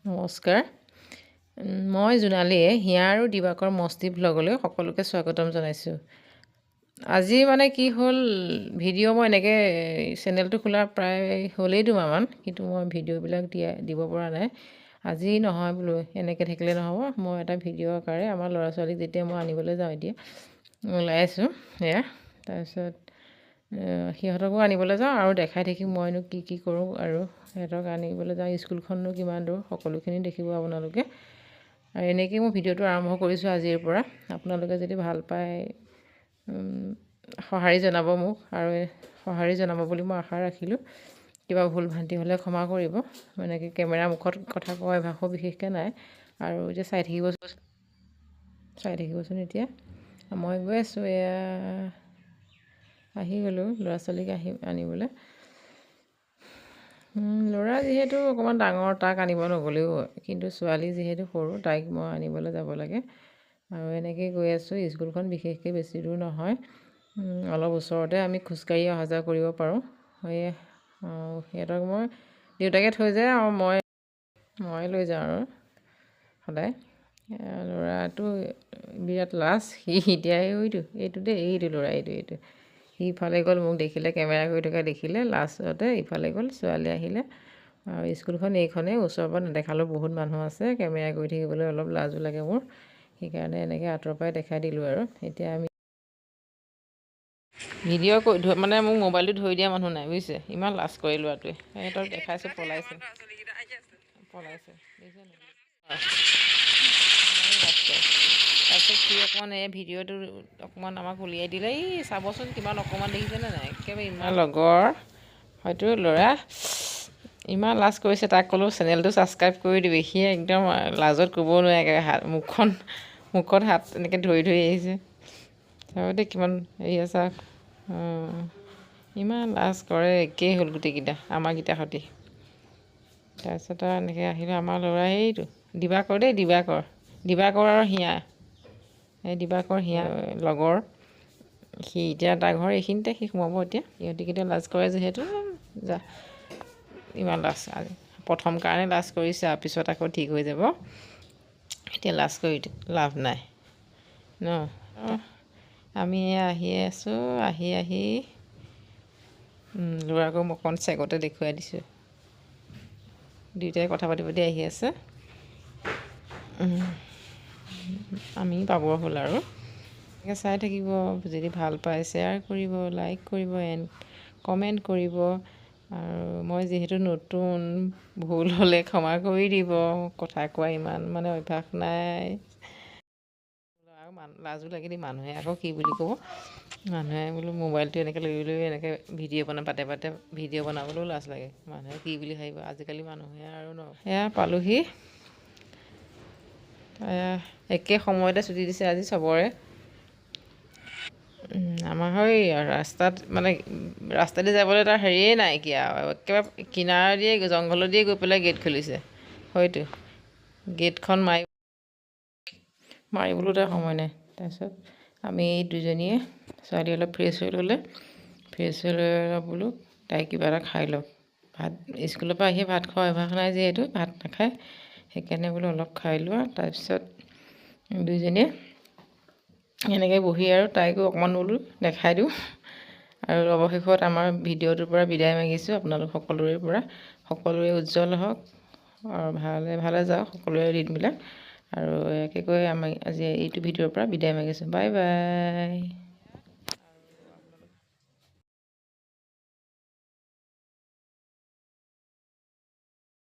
নমস্কাৰ। মই জোনালীয়ে হিয়া আৰু দিবাকৰ মস্তি ভ্লগলৈ সকলোকে স্বাগতম জনাইছোঁ। আজি মানে কি হ'ল, ভিডিঅ' মই এনেকৈ চেনেলটো খোলা প্ৰায় হ'লেই দুমাহমান, কিন্তু মই ভিডিঅ'বিলাক দিব পৰা নাই। আজি নহয় বোলো, এনেকৈ থাকিলে নহ'ব। মই এটা ভিডিঅ' আকাৰে আমাৰ ল'ৰা ছোৱালীক যেতিয়া মই আনিবলৈ যাওঁ, এতিয়া ওলাই আছোঁ সেয়া, তাৰপিছত সিহঁতকো আনিবলৈ যাওঁ আৰু দেখাই থাকিম মইনো কি কৰোঁ, আৰু সিহঁতক আনিবলৈ যাওঁ। স্কুলখননো কিমান দূৰ সকলোখিনি দেখিব আপোনালোকে। আৰু এনেকৈয়ে মই ভিডিঅ'টো আৰম্ভ কৰিছোঁ আজিৰ পৰা। আপোনালোকে যদি ভাল পায় সঁহাৰি জনাব মোক, আৰু সঁহাৰি জনাব বুলি মই আশা ৰাখিলোঁ। কিবা ভুল ভ্ৰান্তি হ'লে ক্ষমা কৰিব। এনেকৈ কেমেৰাৰ মুখত কথা কোৱা অভ্যাসো বিশেষকৈ নাই। আৰু এতিয়া চাই থাকিবচোন। এতিয়া মই গৈ আছোঁ, এয়া আহি গ'লোঁ ল'ৰা ছোৱালীক আনিবলৈ। ল'ৰা যিহেতু অকণমান ডাঙৰ, তাক আনিব নগ'লেও হয়, কিন্তু ছোৱালী যিহেতু সৰু, তাইক মই আনিবলৈ যাব লাগে। আৰু এনেকৈ গৈ আছোঁ। স্কুলখন বিশেষকৈ বেছি দূৰ নহয়, অলপ ওচৰতে, আমি খোজকাঢ়ি অহা যোৱা কৰিব পাৰোঁ। সেয়ে সিহঁতক মই দেউতাকে থৈ যায় আৰু মই লৈ যাওঁ আৰু সদায়। ল'ৰাটো বিৰাট লাজ, সি এতিয়া এইটো ল'ৰা এইটো সি ইফালে গ'ল, মোক দেখিলে, কেমেৰা কৰি থকা দেখিলে, লাষ্টতে ইফালে গ'ল। ছোৱালী আহিলে। আৰু স্কুলখন এইখনেই, ওচৰৰ পৰা নেদেখালেও বহুত মানুহ আছে, কেমেৰা কৰি থাকিবলৈ অলপ লাজো লাগে মোৰ, সেইকাৰণে এনেকৈ আঁতৰৰ পৰাই দেখাই দিলোঁ। আৰু এতিয়া আমি ভিডিঅ' মানে মোক মোবাইলটো ধৰি দিয়া মানুহ নাই, বুজিছে, ইমান লাজ কৰে ল'ৰাটোৱে। সিহঁতক দেখাইছোঁ, পলাইছে তাৰপিছত সি অকণমান এই ভিডিঅ'টো অকণমান আমাক উলিয়াই দিলে। চাবচোন কিমান অকণমান, দেখিছেনে নাই, একেবাৰে ইমান লগৰ হয়তো ল'ৰা, ইমান লাজ কৰিছে। তাক ক'লোঁ চেনেলটো ছাবস্ক্ৰাইব কৰি দিবি, সি একদম লাজত ক'ব নোৱাৰে, একেবাৰে মুখত হাত এনেকৈ ধৰি আহিছে। চাব দেই কিমান হেৰি আছে, ইমান লাজ কৰে। একেই হ'ল গোটেইকেইটা, আমাৰকেইটাৰ সৈতে। তাৰপিছত আৰু এনেকৈ আহিলোঁ। আমাৰ ল'ৰা এইটো দিবাকৰ আৰু হিয়া, এই দিবাকৰ হিয়া লগৰ। সি এতিয়া তাৰ ঘৰ এইখিনিতে, সি সোমাব এতিয়া। ইহঁতিকেইটা লাজ কৰে যিহেতু, যা ইমান লাজ, প্ৰথম কাৰণে লাজ কৰিছে, আৰু পিছত আকৌ ঠিক হৈ যাব। এতিয়া লাজ কৰি লাভ নাই ন। আমি আহি আছোঁ, আহি ল'ৰাকো অকণ চেগতে দেখুৱাই দিছোঁ। দুয়োটাই কথা পাতি আহি আছে। আমি পাবৰ হ'ল আৰু এনেকৈ চাই থাকিব। যদি ভাল পায় শ্বেয়াৰ কৰিব, লাইক কৰিব, কমেণ্ট কৰিব। আৰু মই যিহেতু নতুন, ভুল হ'লে ক্ষমা কৰি দিব। কথা কোৱা ইমান মানে অভ্যাস নাই, আৰু লাজো লাগে দেই। মানুহে আকৌ কি বুলি ক'ব, মানুহে বোলো মোবাইলটো এনেকৈ লৈ এনেকৈ ভিডিঅ' পাতে ভিডিঅ' বনাবলৈও লাজ লাগে। মানুহে কি বুলি ভাবিব, আজিকালি মানুহে আৰু ন। এয়া পালোহি, একে সময়তে ছুটি দিছে আজি চবৰে। আমাৰ হয় ৰাস্তাদি যাবলৈ তাৰ হেৰিয়ে নাইকিয়া, একেবাৰে কিনাৰ দিয়ে, জংঘলত দিয়ে গৈ পেলাই গেট খুলিছে। হয়তো গেটখন মাৰিবলৈও তাৰ সময় নাই। তাৰপিছত আমি দুজনীয়ে, ছোৱালী অলপ ফ্ৰেছ হৈ ল'লে, বোলো তাই কিবা এটা খাই লওক। স্কুলৰ পৰা আহি ভাত খোৱা অভ্যাস নাই যিহেতু, ভাত নাখায়, সেইকাৰণে বোলো অলপ খাই লোৱা। তাৰপিছত দুইজনীয়ে এনেকৈ বহি আৰু তাইকো অকণমান বোলো দেখাই দিওঁ। আৰু অৱশেষত আমাৰ ভিডিঅ'টোৰ পৰা বিদায় মাগিছোঁ, আপোনালোক সকলোৰে উজ্জ্বল হওক আৰু ভালে যাওক সকলোৰে দিনবিলাক। আৰু একেকৈ আমি আজি এইটো ভিডিঅ'ৰ পৰা বিদায় মাগিছোঁ। Bye bye.